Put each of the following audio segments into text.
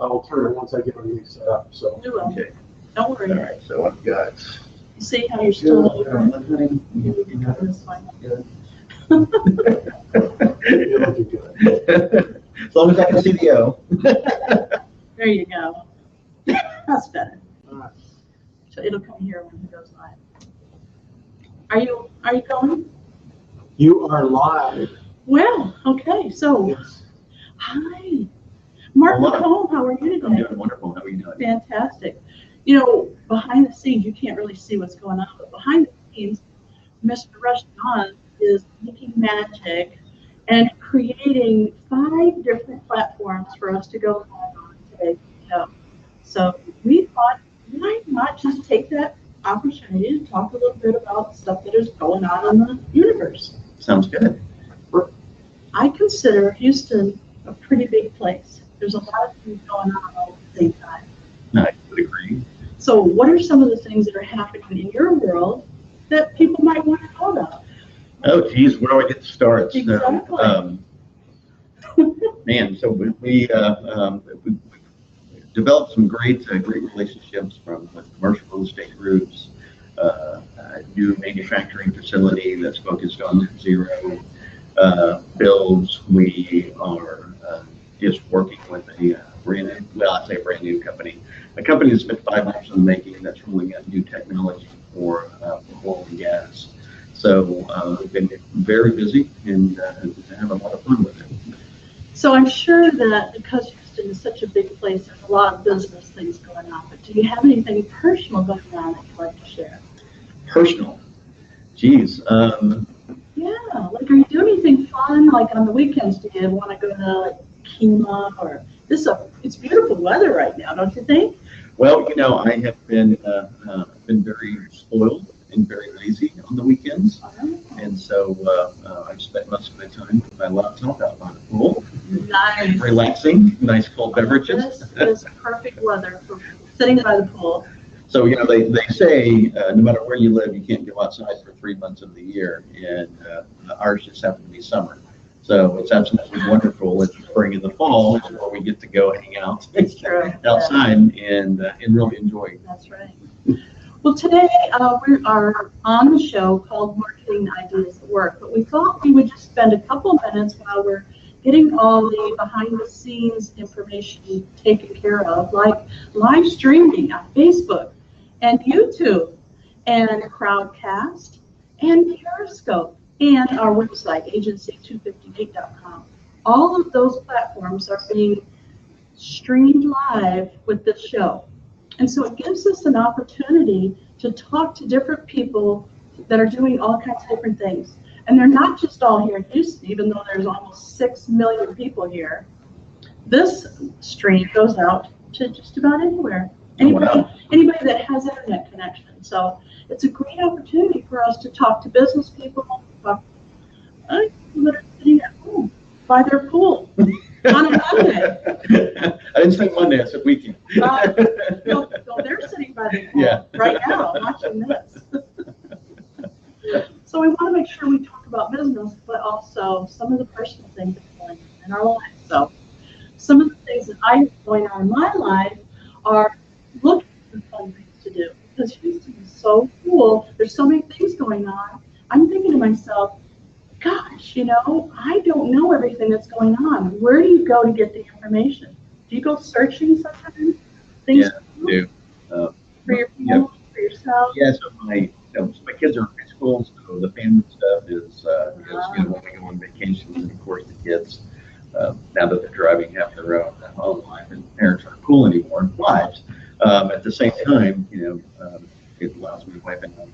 I'll turn it once I get everything set up. So. You will. Okay. Don't worry. All right. So I've got. You see how you're still open? Good. This fine. You're looking good. As long as I can see the O. There you go. That's better. All right. So it'll come here when it goes live. Are you going? You are live. Well, okay. So, Yes. hi, Mark Hello. McComb. How are you I'm today? doing wonderful. How are you doing? Fantastic. You know, behind the scenes, you can't really see what's going on, but behind the scenes, Mr. Russ is making magic and creating 5 different platforms for us to go live on today's show. So we thought, why not just take that opportunity to talk a little bit about stuff that is going on in the universe. Sounds good. I consider Houston a pretty big place. There's a lot of things going on all at the same time. I would agree. So what are some of the things that are happening in your world that people might want to know about? Oh, geez, where do I get to start? Exactly. Man, so we developed some great relationships with commercial real estate groups, a new manufacturing facility that's focused on zero builds. We are just working with a brand new, well, I'd say a brand new company, a company that's been 5 years in the making that's rolling out new technology for oil and gas. So we've been very busy and have a lot of fun with it. So I'm sure that because Houston is such a big place, there's a lot of business things going on, but do you have anything personal going on that you'd like to share? Personal. Geez. Yeah, like are you doing anything fun, like on the weekends? Do you want to go to like Kima or it's beautiful weather right now, don't you think? Well, you know, I have been very spoiled and very lazy on the weekends, and so I've spent most of my time with my laptop out by the pool, Nice. relaxing, nice cold beverages. This is perfect weather for sitting by the pool. So, you know, they say no matter where you live, you can't go outside for 3 months of the year, and ours just happen to be summer. So it's absolutely wonderful in the spring and the fall where we get to go hang out outside and really enjoy. That's right. Well, today we are on the show called Marketing Ideas at Work, but we thought we would just spend a couple minutes while we're getting all the behind-the-scenes information taken care of, like live streaming on Facebook and YouTube and Crowdcast and Periscope and our website, agency258.com. All of those platforms are being streamed live with this show. And so it gives us an opportunity to talk to different people that are doing all kinds of different things. And they're not just all here in Houston, even though there's almost 6 million people here. This stream goes out to just about anywhere. Anybody that has internet connection. So it's a great opportunity for us to talk to business people, talk to people that are sitting at home by their pool on a Monday. I didn't say Monday, I said weekend. No, they're sitting by the pool right now watching this. So we want to make sure we talk about business, but also some of the personal things that are going on in our life. So some of the things that I have going on in my life are looking for fun things to do because Houston is so cool. There's so many things going on. I'm thinking to myself, gosh, you know, I don't know everything that's going on. Where do you go to get the information? Do you go searching sometimes? Things do. For your family, for yourself? Yeah, so my kids are in high school, so the family stuff is when we go on vacations, and of course the kids, now that they're driving, have their own home life, and parents aren't cool anymore, wives. At the same time, you know, it allows my wife and I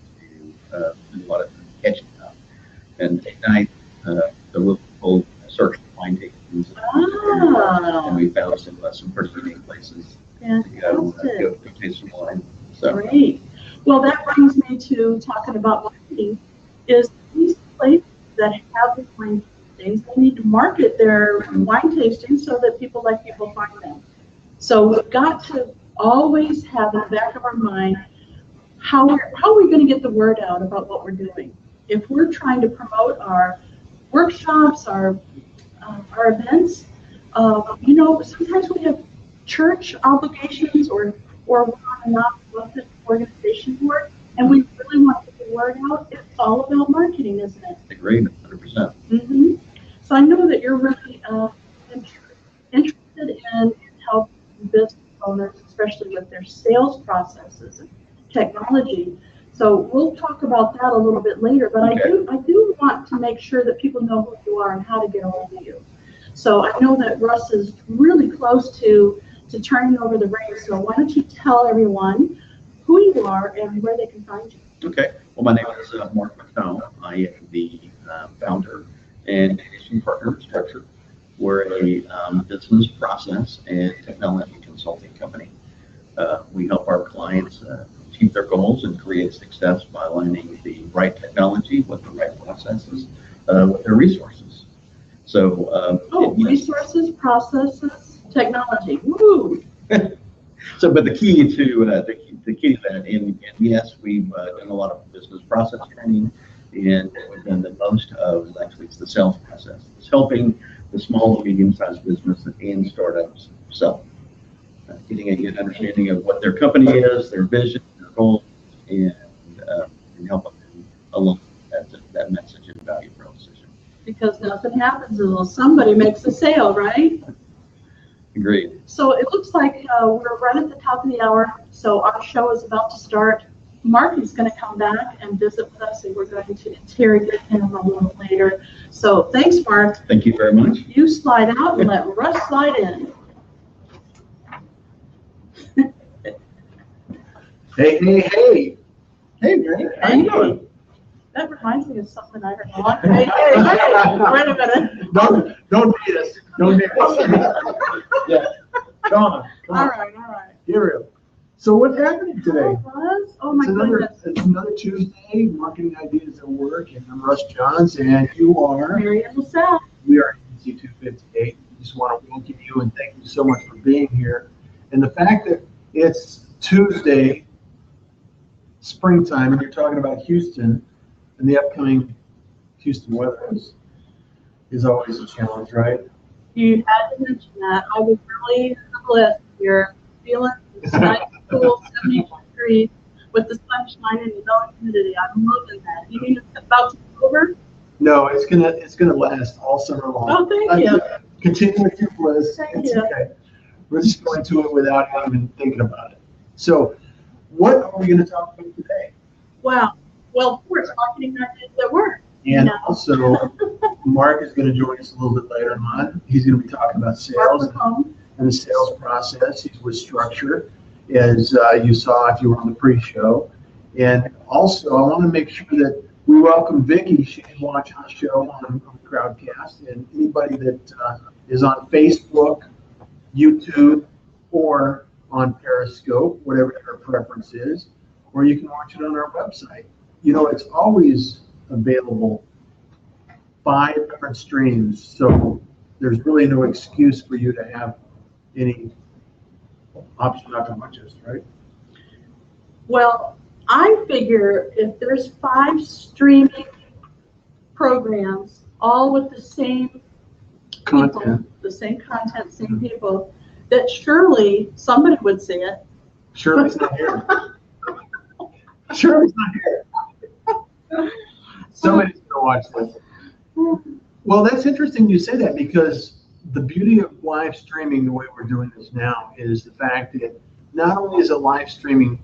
to do a lot of catching up. And at night, the little search for wine tastings, and we found some pretty unique places to go taste some wine. So. Great. Well, that brings me to talking about marketing. Is these places that have the wine tastings, they need to market their wine tastings so that people like people find them. So we've got to always have in the back of our mind how are we going to get the word out about what we're doing. If we're trying to promote our workshops, our events, you know, sometimes we have church obligations or we're on a non-profit organization board, and we really want to get the word out. It's all about marketing, isn't it? Agreed, 100%. Mm-hmm. So I know that you're really interested in helping business owners, especially with their sales processes and technology. So we'll talk about that a little bit later. But Okay. I do want to make sure that people know who you are and how to get a hold of you. So I know that Russ is really close to turning over the reins. So why don't you tell everyone who you are and where they can find you? Okay. Well, my name is Mark McDowell. I am the founder and managing partner of Structure. We're a business process and technology consulting company. We help our clients achieve their goals and create success by aligning the right technology with the right processes with their resources. So, resources, processes, technology. Woo! But the key to that, and yes, we've done a lot of business process training, and what we've done the most of is actually the sales process. It's helping the small and medium-sized business and startups sell, getting a good understanding of what their company is, their vision, their goals, and helping them along that message and value proposition. Because nothing happens until somebody makes a sale, right? Agreed. So it looks like we're right at the top of the hour. So our show is about to start. Mark is going to come back and visit with us, and we're going to interrogate him a little later. So thanks, Mark. Thank you very much. You slide out and let Russ slide in. Hey. Hey, man. How you doing? That reminds me of something I heard a long time. Hey, wait a minute. Don't date us. Don't date us. Yeah. Come on. All right. Here we go. So what's happening today? Oh my goodness. It's another Tuesday, Marketing Ideas at Work, and I'm Russ Johns, and you are? Marian, LaSalle. We are EC 258. We just want to welcome you and thank you so much for being here. And the fact that it's Tuesday, springtime, and you're talking about Houston, and the upcoming Houston weather is always a challenge, right? You had to mention that. I was really blessed. You're feeling it's nice, cool, 72 degrees with the sunshine and no humidity. I'm loving that. You mean it's about to be over? No, it's gonna last all summer long. Oh, thank you. Continue with your bliss. Thank It's you. okay. We're just going to it without even thinking about it. So, what are we going to talk about today? Wow. Well, of course, marketing ideas at work. And No. also, Mark is going to join us a little bit later on. He's going to be talking about sales and the sales process. He's with Structure, as you saw if you were on the pre-show. And also, I want to make sure that we welcome Vicki. She can watch our show on Crowdcast. And anybody that is on Facebook, YouTube, or on Periscope, whatever your preference is, or you can watch it on our website. You know, it's always available 5 different streams, so there's really no excuse for you to have any option not to watch us, right? Well, I figure if there's 5 streaming programs, all with the same Content. people, the same content, same people, that surely somebody would see it. Shirley's not here. Shirley's not here. Somebody's going to watch this. Well, that's interesting you say that, because the beauty of live streaming, the way we're doing this now, is the fact that not only is it live streaming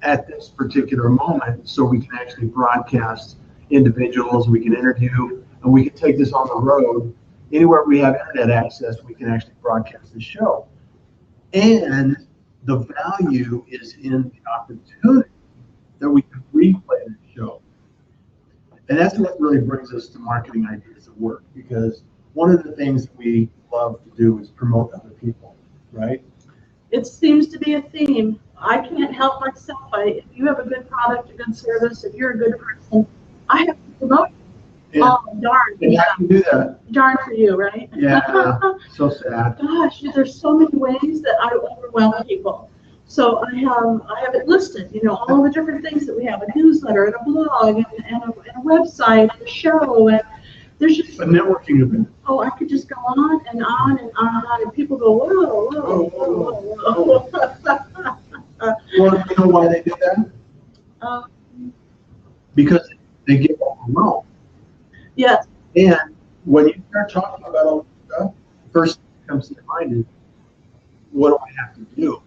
at this particular moment, so we can actually broadcast individuals, we can interview, and we can take this on the road. Anywhere we have internet access, we can actually broadcast the show. And the value is in the opportunity that we can replay the show. And that's what really brings us to Marketing Ideas at Work, because one of the things that we love to do is promote other people, right? It seems to be a theme. I can't help myself. If you have a good product, a good service, if you're a good person, I have to promote you. And, Oh, darn. and how do you do that? Darn for you, right? Yeah, so sad. Gosh, there's so many ways that I overwhelm people. So I have it listed, you know, all the different things that we have, a newsletter and a blog and a website and a show, and there's just A networking event. Oh, I could just go on and on and on, and people go, whoa, whoa, whoa, whoa. Well, you know why they do that? Um, Because they get overwhelmed. yes. And when you start talking about all this stuff, the first thing that comes to your mind is, what do I have to do?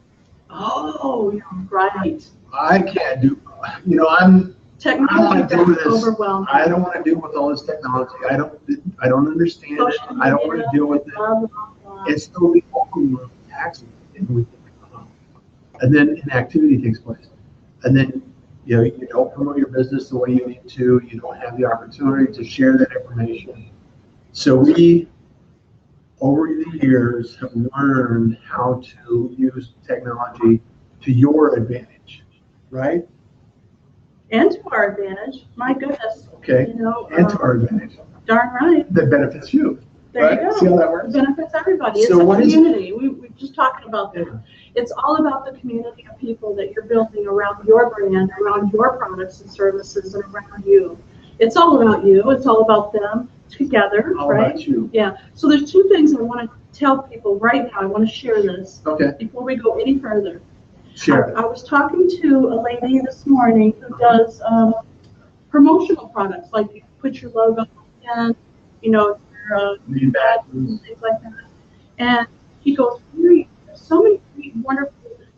Oh, you're right. I can't do, you know, I don't Technology want to do this. overwhelmed. I don't want to deal with all this technology. I don't understand it. I don't want to deal with it. Blah, blah, blah. And so we overwhelm taxes, and then inactivity takes place. And then, you know, you don't promote your business the way you need to. You don't have the opportunity to share that information. So we, over the years, have learned how to use technology to your advantage, right? And to our advantage, my goodness. Okay. You know, And to our advantage. darn right. That benefits you. There right? you go. See how that It works? benefits everybody. It's So a what is- community. We're just talking about that. Yeah. It's all about the community of people that you're building around your brand, around your products and services, and around you. It's all about you. It's all about them together, All right? about you. Yeah. So there's two things I want to tell people right now. I want to share this Okay. before we go any further. Share. I was talking to a lady this morning who does promotional products, like you put your logo in, you know, your Lean back. and things like that. And she goes, "Mary, there's so many wonderful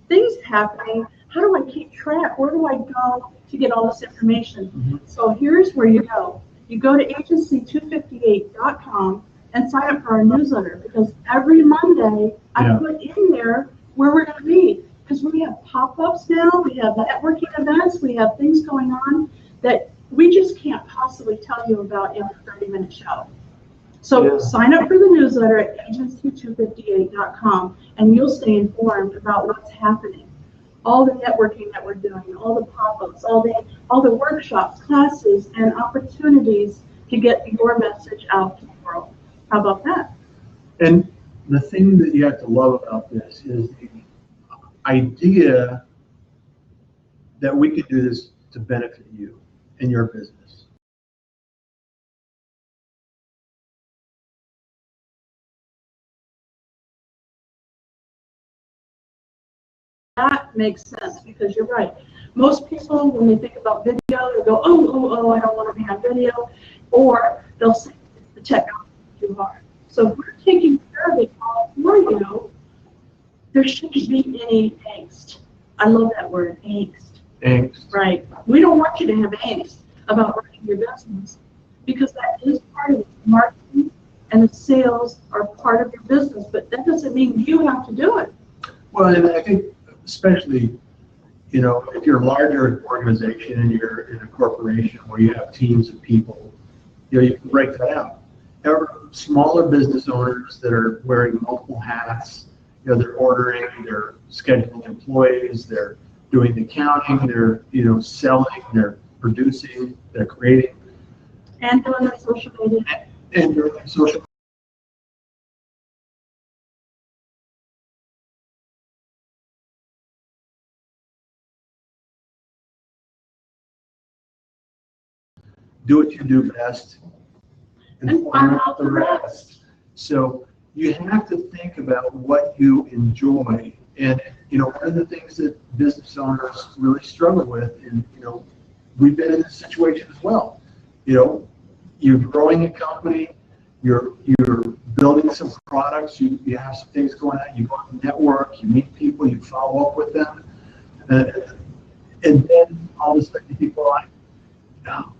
things happening. How do I keep track? Where do I go to get all this information?" Mhm. So here's where you go. You go to agency258.com and sign up for our newsletter, because every Monday I Yeah. put in there where we're going to be. Because we have pop-ups now, we have networking events, we have things going on that we just can't possibly tell you about in a 30-minute show. So Yeah. sign up for the newsletter at agency258.com, and you'll stay informed about what's happening. All the networking that we're doing, all the pop-ups, all the workshops, classes, and opportunities to get your message out to the world. How about that? And the thing that you have to love about this is the idea that we could do this to benefit you and your business. That makes sense, because you're right. Most people, when they think about video, they go, oh, I don't want to be on video. Or they'll say, the technology is too hard. So if we're taking care of it all for you, there shouldn't be any angst. I love that word, angst. Angst. Right. We don't want you to have angst about running your business, because that is part of it. Marketing and the sales are part of your business, but that doesn't mean you have to do it. Well, and I think especially, you know, if you're a larger organization and you're in a corporation where you have teams of people, you know, you can break that out. However, smaller business owners that are wearing multiple hats, you know, they're ordering, they're scheduling employees, they're doing the accounting, they're, you know, selling, they're producing, they're creating, And doing the social media. and doing social. Do what you do best and find out the rest. So you have to think about what you enjoy. And, you know, one of the things that business owners really struggle with, and, you know, we've been in this situation as well. You know, you're growing a company, you're building some products, you have some things going on, you go on the network, you meet people, you follow up with them. And then all of a sudden people are like, no,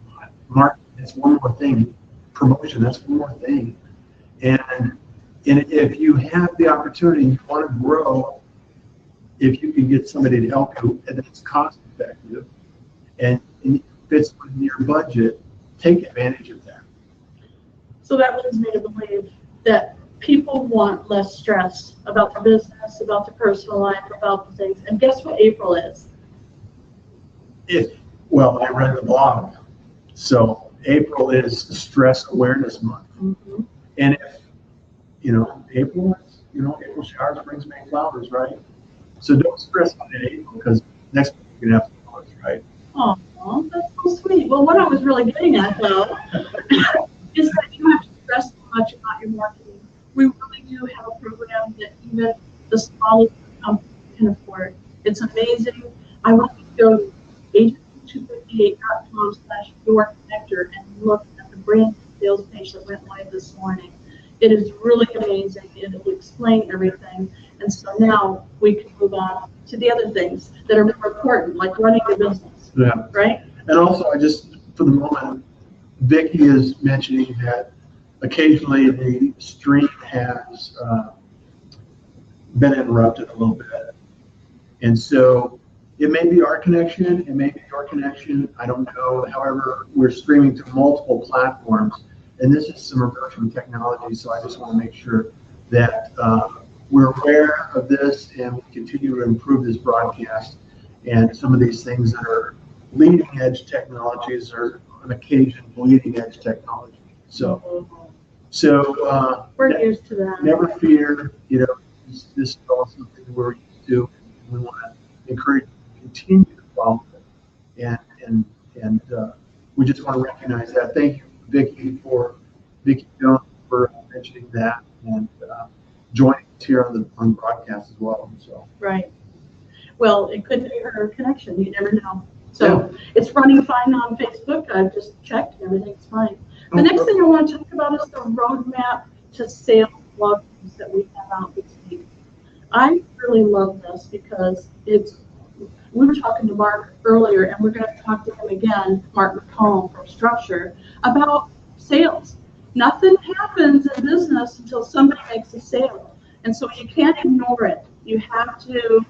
Mark, that's one more thing. Promotion, that's one more thing. And if you have the opportunity, you want to grow, if you can get somebody to help you, and it's cost effective, and it fits within your budget, take advantage of that. So that leads me to believe that people want less stress about their business, about their personal life, about the things. And guess what April is? Well, I read the blog. So April is Stress Awareness Month. Mm-hmm. And if, you know, April showers brings May flowers, right? So don't stress out in April, because next week you're going to have flowers, right? Oh, that's so sweet. Well, what I was really getting at, though, is that you have to stress much about your marketing. We really do have a program that even the smallest company can afford. It's amazing. I want you to go to agency258.com/your-connector and look at the brand sales page that went live this morning. It is really amazing. It will explain everything. And so now we can move on to the other things that are more important, like running your business. Yeah. Right? And also, for the moment, Vicki is mentioning that occasionally the stream has been interrupted a little bit. And so it may be our connection, it may be your connection, I don't know. However, we're streaming to multiple platforms, and this is some emerging technology, so I just want to make sure that we're aware of this and we continue to improve this broadcast. And some of these things that are leading edge technologies are on occasion bleeding edge technology. So we're used to that. Never fear, this is all something we're used to. We want to encourage you to continue to follow it. And we just want to recognize that. Thank you, Vicki Jones, for mentioning that and joining us here on broadcast as well. So. Right. Well, it could be her connection. You never know. So It's running fine on Facebook. I've just checked. Everything's fine. The next thing I want to talk about is the roadmap to sales blog posts that we have out this week. I really love this because we were talking to Mark earlier, and we're going to talk to him again, Mark McComb from Structure, about sales. Nothing happens in business until somebody makes a sale. And so you can't ignore it. You have to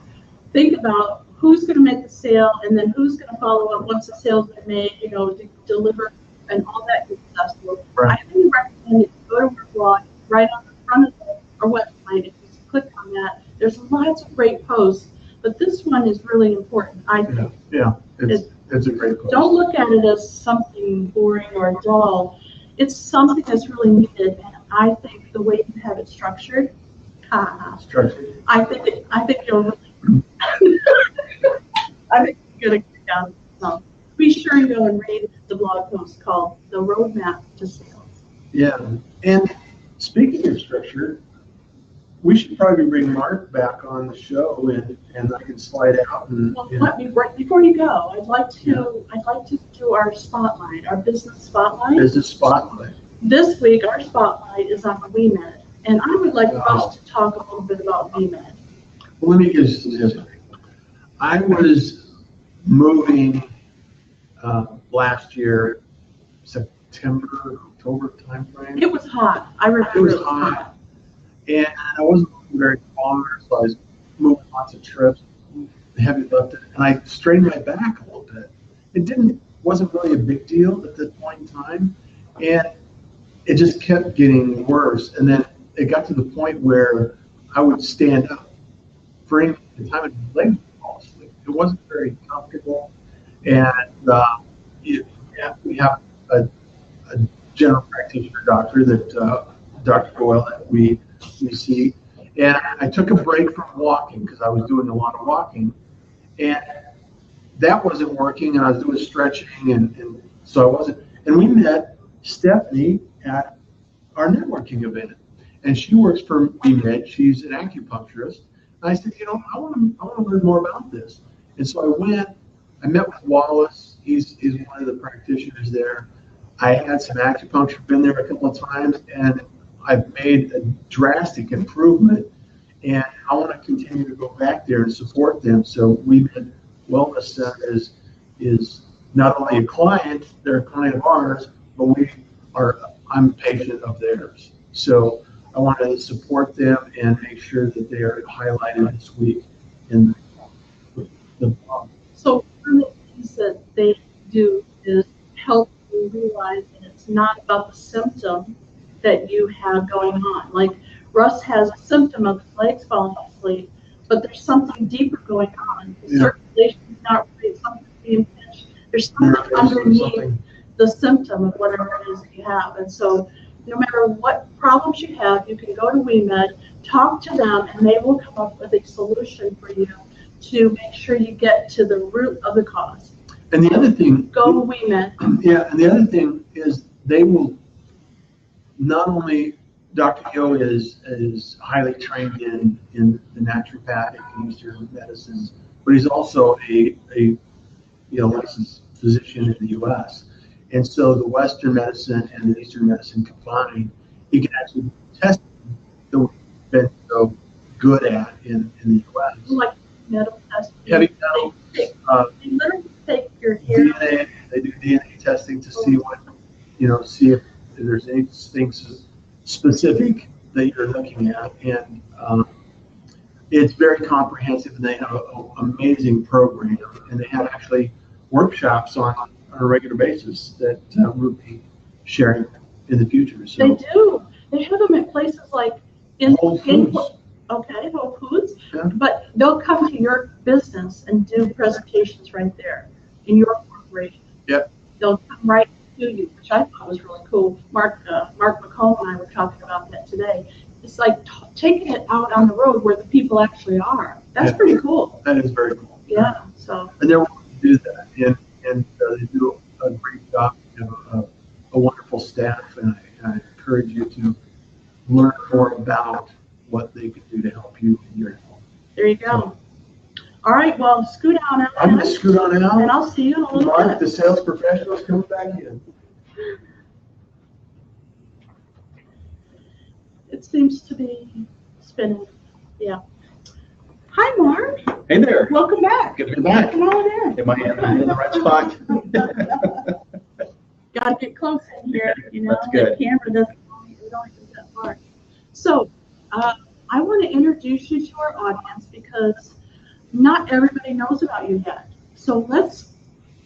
think about who's going to make the sale and then who's going to follow up once the sale's been made, to deliver and all that good stuff. So right. I really recommend you go to our blog right on the front of our website. If you click on that, there's lots of great posts, but this one is really important, I think. Yeah, it's a great post. Don't look at it as something boring or dull. It's something that's really needed, and I think the way you have it structured, I think you'll really, I think you're going to get down. So be sure you go and read the blog post called The Roadmap to Sales. Yeah, and speaking of structure, we should probably bring Mark back on the show and I can slide out. Right before you go, I'd like to do our spotlight, our business spotlight. Business spotlight. This week, our spotlight is on WeMed, and I would like us to talk a little bit about WeMed. Well, let me give you some history. I was moving last year, September, October timeframe. It was hot. I remember it was hot. And I wasn't moving very far, so I was moving lots of trips, heavy lifting, and I strained my back a little bit. It wasn't really a big deal at that point in time, and it just kept getting worse. And then it got to the point where I would stand up for any time and my legs would fall asleep. It wasn't very comfortable, and we have a general practitioner doctor that Dr. Doyle that we see, and I took a break from walking because I was doing a lot of walking, and that wasn't working, and I was doing stretching, and so I wasn't. And we met Stephanie at our networking event, and she works for WeMed. She's an acupuncturist. And I said, I want to learn more about this. And so I went. I met with Wallace. He's one of the practitioners there. I had some acupuncture, been there a couple of times, and I've made a drastic improvement. And I want to continue to go back there and support them. So WeMed Wellness Center is not only a client, they're a client of ours, but I'm a patient of theirs. So I want to support them and make sure that they are highlighted this week in the blog. So one of the things that they do is help you realize that it's not about the symptom that you have going on. Like Russ has a symptom of his legs falling asleep, but there's something deeper going on. The circulation is not right, something's being pinched. There's something underneath the symptom of whatever it is that you have. And so no matter what problems you have, you can go to WeMed, talk to them, and they will come up with a solution for you to make sure you get to the root of the cause. And the other thing, go to WeMed. Yeah, and the other thing is they will not only Dr. Yo is highly trained in the naturopathic and Eastern medicines, but he's also a licensed physician in the U.S. And so the Western medicine and the Eastern medicine combined, he can actually test that we've been so good at in the U.S. Like metal testing. Heavy metal. They literally take your hair. DNA. They do DNA testing to see what, see if there's anything specific that you're looking at, and it's very comprehensive. And they have an amazing program, and they have actually workshops on a regular basis that we'll be sharing in the future. So They do. They have them at places like Whole Foods. Whole Foods. Yeah. But they'll come to your business and do presentations right there in your corporation. Yep. They'll come right to you, which I thought was really cool. Mark McComb and I were talking about that today. It's like taking it out on the road where the people actually are. That's pretty cool. That is very cool. Yeah. So. And they're willing to do that, and they do a great job. They have a wonderful staff, and I encourage you to learn more about what they can do to help you in your health. There you go. All right, well, scoot on out. I'm going to scoot on out. And I'll see you in a little Mark, bit. the sales professional, is coming back in. It seems to be spinning. Yeah. Hi, Mark. Hey there. Welcome back. Good to be back. Come on in. Am I in the right spot? Got to get close in here. That's good. The camera doesn't go that far. So, I want to introduce you to our audience because not everybody knows about you yet. So let's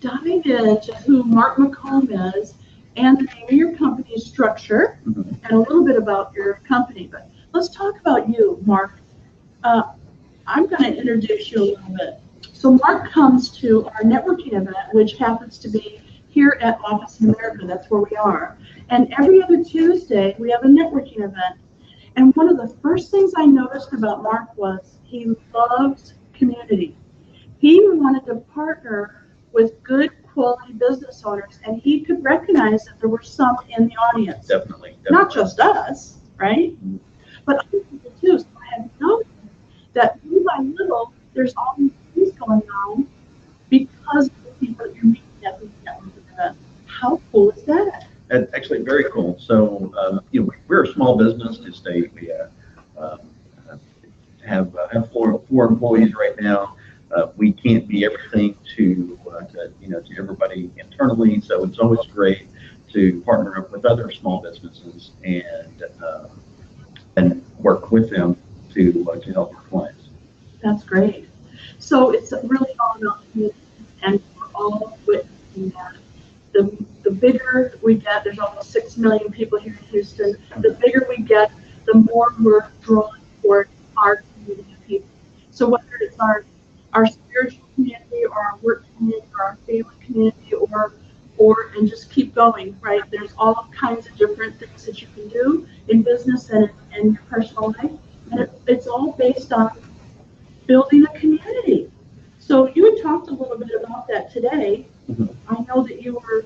dive into who Mark McComb is and the name of your company's structure and a little bit about your company. But let's talk about you, Mark. I'm going to introduce you a little bit. So Mark comes to our networking event, which happens to be here at Office in America. That's where we are. And every other Tuesday, we have a networking event. And one of the first things I noticed about Mark was he loves community. He wanted to partner with good quality business owners, and he could recognize that there were some in the audience. Definitely. Not just us, right? But other people too. So I have noticed that little by little, there's all these things going on because of the people that you're meeting at these networking events. How cool is that? That's actually very cool. So, we're a small business to state. We have 4 employees right now. We can't be everything to everybody internally. So it's always great to partner up with other small businesses and work with them to help our clients. That's great. So it's really all about community, and we're all witnessing that. The bigger we get, there's almost 6 million people here in Houston. The bigger we get, the more we're drawn toward our community of people. So whether it's our spiritual community or our work community or our family community or and just keep going, right? There's all kinds of different things that you can do in business and in your personal life. And it's all based on building a community. So you had talked a little bit about that today. I know that you were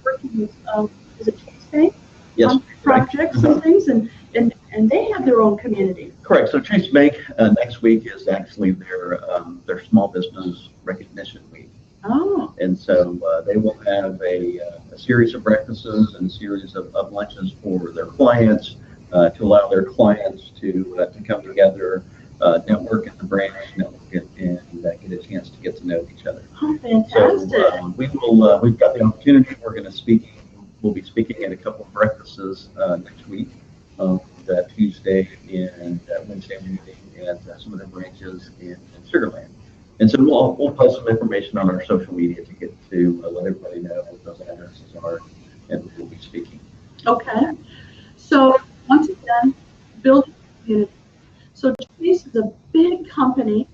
working with, is it Chase Bank? Yes. On projects and things, and they have their own community. Correct. So Chase Bank next week is actually their small business recognition week. Oh. And so they will have a series of breakfasts and a series of lunches for their clients to allow their clients to come together, network at the branch, and get a chance to get to know each other. Oh, fantastic. So we've got the opportunity. We'll be speaking at a couple of breakfasts next week, that Tuesday and Wednesday meeting at some of the branches in Sugar Land. And so we'll post some information on our social media to get to let everybody know what those addresses are, and we'll be speaking. Okay. So once again, building community. So Chase is a big company,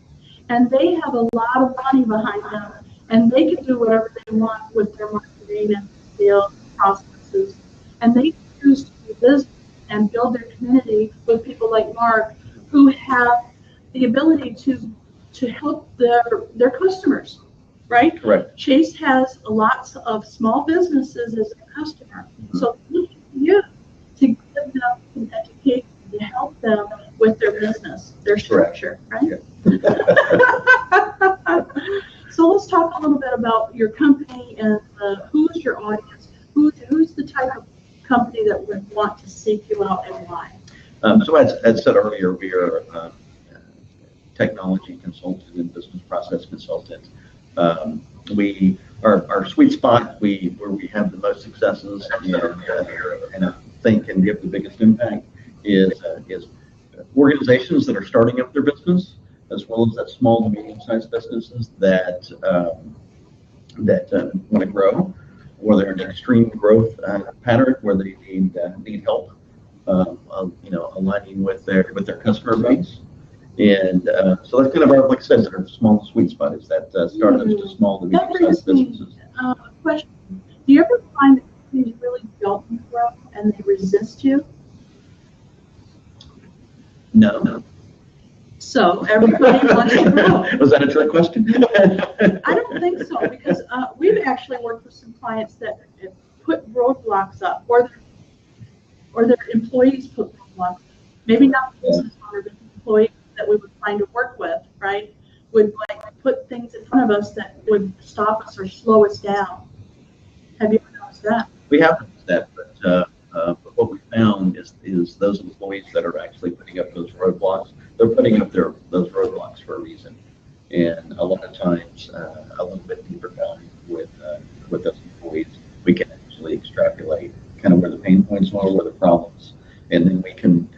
and they have a lot of money behind them, and they can do whatever they want with their marketing and sales processes. And they choose to do business and build their community with people like Mark, who have the ability to help their customers, right? Correct. Chase has lots of small businesses as a customer. So looking for you to of them can educate to help them with their business, their structure, right? Yeah. So let's talk a little bit about your company and who's your audience. Who's the type of company that would want to seek you out and why? So as said earlier, we are technology consultant and business process consultant. Our sweet spot, where we have the most successes and I think can give the biggest impact is organizations that are starting up their business, as well as that small to medium-sized businesses that want to grow, or they're in an extreme growth pattern where they need help, aligning with their customer base. And so that's kind of our, like I said, our small sweet spot is that startups to small to medium-sized businesses. Question: do you ever find that companies really don't grow and they resist you? No. So everybody wants to grow. Was that a trick question? I don't think so, because we've actually worked with some clients that put roadblocks up, or their employees put roadblocks. Maybe not the business owner, but the employees that we would find to work with, right, would put things in front of us that would stop us or slow us down. Have you ever noticed that? We have noticed that, but what we found is those employees that are actually putting up those roadblocks, they're putting up those roadblocks for a reason. And a lot of times, a little bit deeper down with those employees, we can actually extrapolate kind of where the pain points are, where the problems, and then we can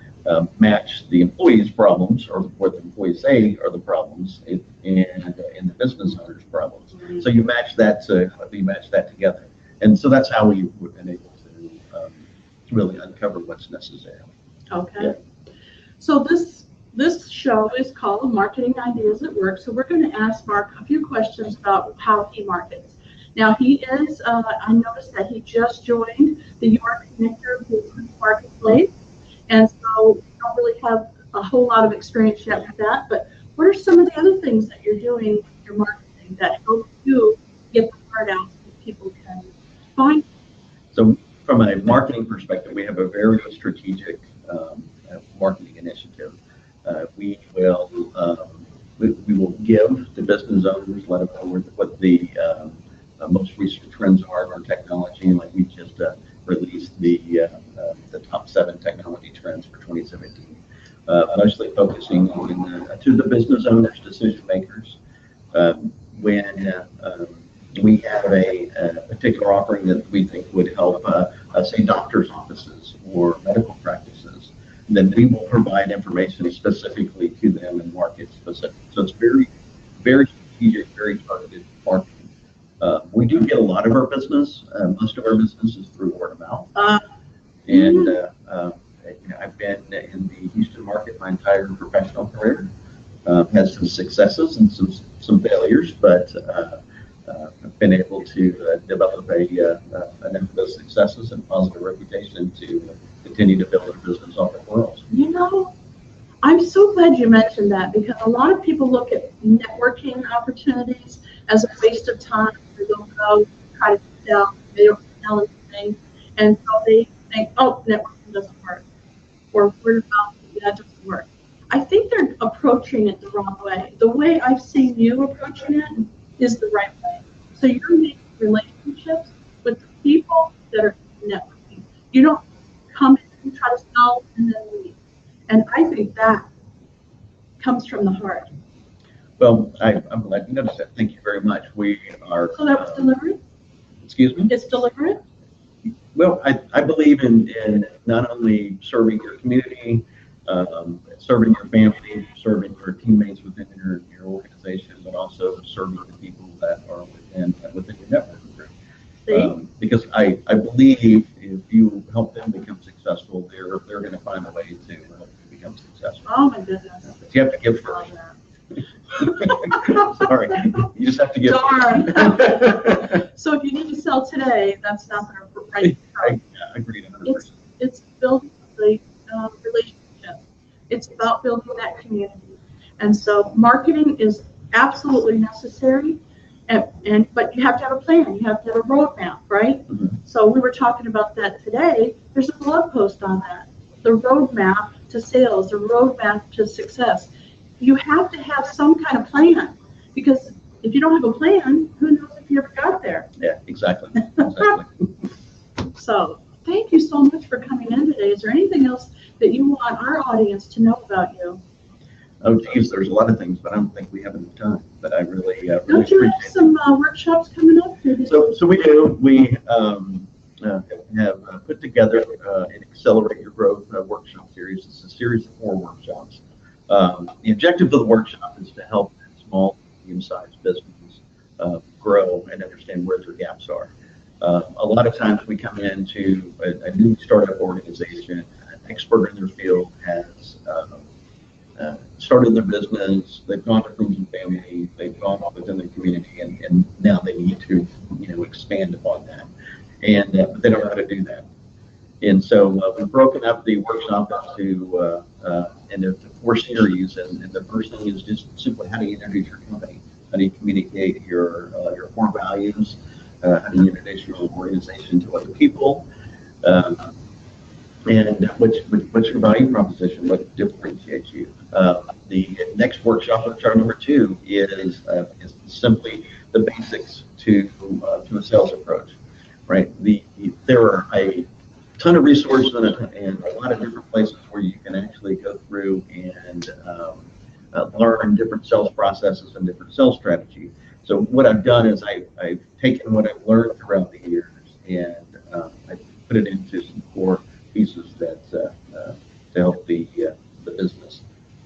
match the employees' problems, or what the employees say are the problems, and the business owner's problems. Mm-hmm. So you match that together, and so that's how we've been able to really uncover what's necessary. Okay. Yeah. So this show is called Marketing Ideas at Work. So we're going to ask Mark a few questions about how he markets. Now he is, I noticed that he just joined the York Connector Business Marketplace. And so we don't really have a whole lot of experience yet with that, but what are some of the other things that you're doing with your marketing that help you get the word out so that people can find? So from a marketing perspective, we have a very strategic marketing initiative. We will give the business owners, let them know what the most recent trends are in our technology, and like we just released the top 7 technology trends for 2017, mostly focusing on to the business owners, decision makers. When we have a particular offering that we think would help, say, doctors' offices or medical practices, then we will provide information specifically to them and market specific. So it's very, very strategic, very targeted marketing. We do get a lot of our business. Most of our business is through word of mouth. I've been in the Houston market my entire professional career. Had some successes and some failures, but I've been able to develop enough of those successes and positive reputation to continue to build a business off of worlds. You know, I'm so glad you mentioned that, because a lot of people look at networking opportunities as a waste of time. They don't go try to sell, they don't sell anything, and so they think, oh, networking doesn't work, or word of mouth, that doesn't work. I think they're approaching it the wrong way. The way I've seen you approaching it is the right way. So you're making relationships with the people that are networking. You don't come in and try to sell and then leave. And I think that comes from the heart. Well, I'm glad you noticed that. Thank you very much. We are. So that was deliberate? Excuse me? It's deliberate? Well, I believe in not only serving your community, serving your family, serving your teammates within your organization, but also serving the people that are within your network group. Because I believe if you help them become successful, they're going to find a way to help you become successful. Oh my goodness! But you have to give first. Sorry, you just have to give. Darn. So if you need to sell today, that's not going to right. I agree 100%. It's building the relationship. It's about building that community, and so marketing is absolutely necessary. But you have to have a plan. You have to have a roadmap, right? Mm-hmm. So we were talking about that today. There's a blog post on that. the roadmap to sales, the roadmap to success. You have to have some kind of plan, because if you don't have a plan, who knows if you ever got there? Yeah, exactly. Exactly. So thank you so much for coming in today. Is there anything else that you want our audience to know about you? Oh, geez, there's a lot of things, but I don't think we have enough time. But I really, really Don't you have appreciate it. some workshops coming up? So we do. We have put together an Accelerate Your Growth workshop series. It's a series of 4 workshops. The objective of the workshop is to help small, medium-sized businesses grow and understand where their gaps are. A lot of times we come into a new startup organization, an expert in their field has started their business, they've gone to friends and family, they've gone within their community, and now they need to, expand upon that. And but they don't know how to do that. And so we've broken up the workshop into 4 series, and the first thing is just simply how do you introduce your company? How do you communicate your core values? How do you introduce your organization to other people? And what's your value proposition? What differentiates you? The next workshop number 2 is simply the basics to a sales approach, right? There are a ton of resources and a lot of different places where you can actually go through and learn different sales processes and different sales strategies. So what I've done is I've taken what I've learned throughout the years and I put it into some core pieces that to help the business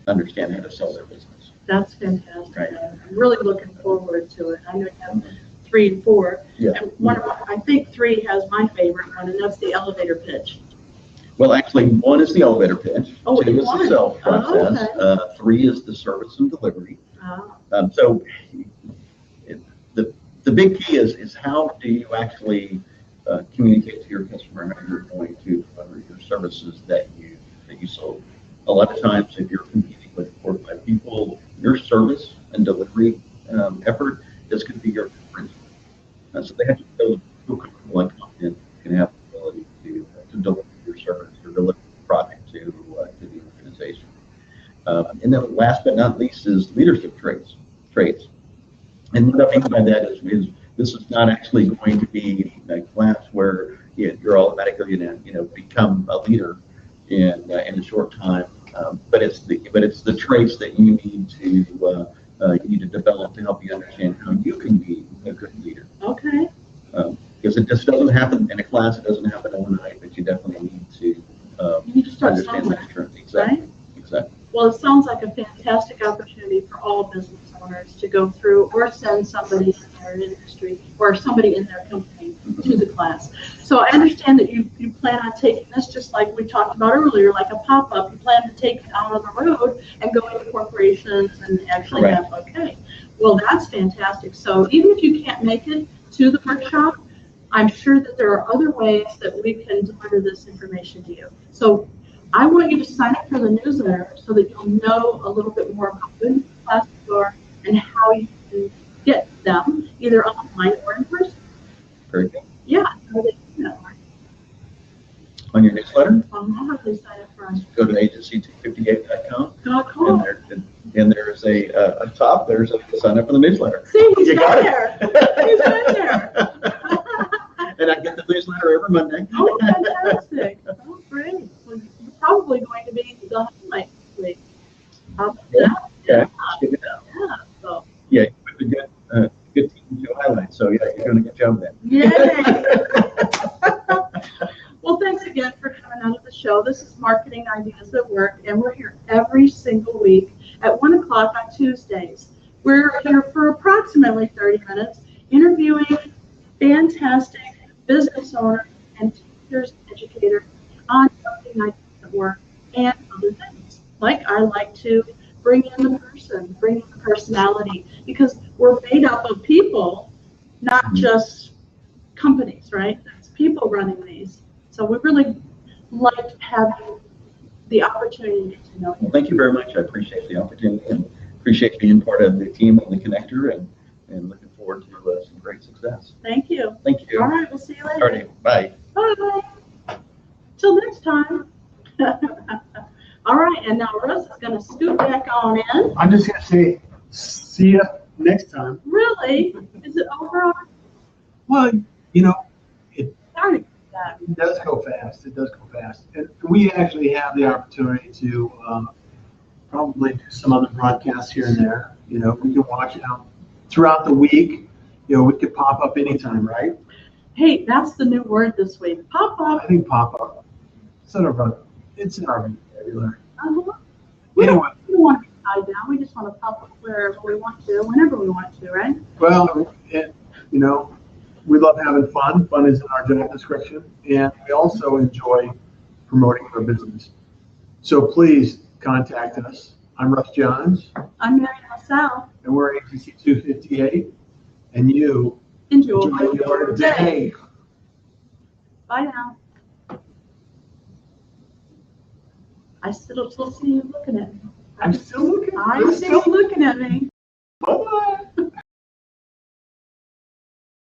understand how to sell their business. That's fantastic. Right. I'm really looking forward to it. I know you have 3 and 4. Yeah. And I think 3 has my favorite one, and that's the elevator pitch. Well, actually, 1 is the elevator pitch. Oh, 2 is the sales process. Oh, okay. 3 is the service and delivery. Oh. So the big key is how do you actually communicate to your customer how you're going to deliver your services that you sold. A lot of times, if you're competing with 4 or 5 people, your service and delivery effort is going to be your difference. So they have to feel comfortable and confident and have the ability to deliver your service or deliver the product to the organization. And then last but not least is leadership traits. And what I mean by that is this is not actually going to be a class where you're automatically going to become a leader in a short time. But it's the traits that you need to develop to help you understand how you can be a good leader. Okay. Because it just doesn't happen in a class. It doesn't happen overnight. But you definitely need to You need to start understand somewhere, that trend. Exactly. right? Exactly. Well, it sounds like a fantastic opportunity for all business owners to go through or send somebody in their industry or somebody in their company to the class. So I understand that you plan on taking this just like we talked about earlier, like a pop-up. You plan to take it out on the road and go into corporations and actually Correct. have, okay. Well, that's fantastic. So even if you can't make it to the workshop, I'm sure that there are other ways that we can deliver this information to you. So I want you to sign up for the newsletter so that you'll know a little bit more about when classes are and how you can get them, either online or in person. Very good. Yeah, how they do that. On your newsletter, How do they sign up for us? go to agency258.com. .com. And there's up top, there's a sign up for the newsletter. See, he's You right got there. it. He's right there. And I get the newsletter every Monday. Oh, fantastic. Oh, great. Well, you're probably going to be the highlight this week. How about Yeah. that? Yeah. Check it out. Yeah. So, Yeah, you put a good team to highlight. So yeah, you're doing a good job there. yay. Well, thanks again for coming on to the show. This is Marketing Ideas at Work, and we're here every single week at 1 o'clock on Tuesdays. We're here for approximately 30 minutes interviewing fantastic business owners and teachers, educators on marketing ideas at work and other things. Like I like to bring in the person, bring in the personality, because we're made up of people, not just companies, right? It's people running these. So we really like having the opportunity to get to know you. Well, thank you very much. I appreciate the opportunity and appreciate being part of the team on the connector and looking forward to some great success. Thank you. Thank you. All right, we'll see you later. All right, bye. Bye. Till next time. All right, and now Russ is going to scoot back on in. I'm just going to say, see you next time. Really? Is it over already? Well, you know, it Sorry about that. does go fast. It does go fast. And we actually have the opportunity to probably do some other broadcasts here and there. You know, we can watch it out throughout the week. You know, we could pop up anytime, right? Hey, that's the new word this week. Pop I up. think pop up. It's in our vocabulary. Uh-huh. We Anyway, don't want to be tied down. We just want to pop up wherever we want to, whenever we want to, right? well, you know, we love having fun. Fun is in our job description, and we also enjoy promoting our business. So please contact us. I'm Russ Johns, I'm Marian LaSalle. and we're ATC 258, and you Enjoy your day. Bye now. I still see you looking at me. I'm still looking. I see you looking at me. Bye-bye.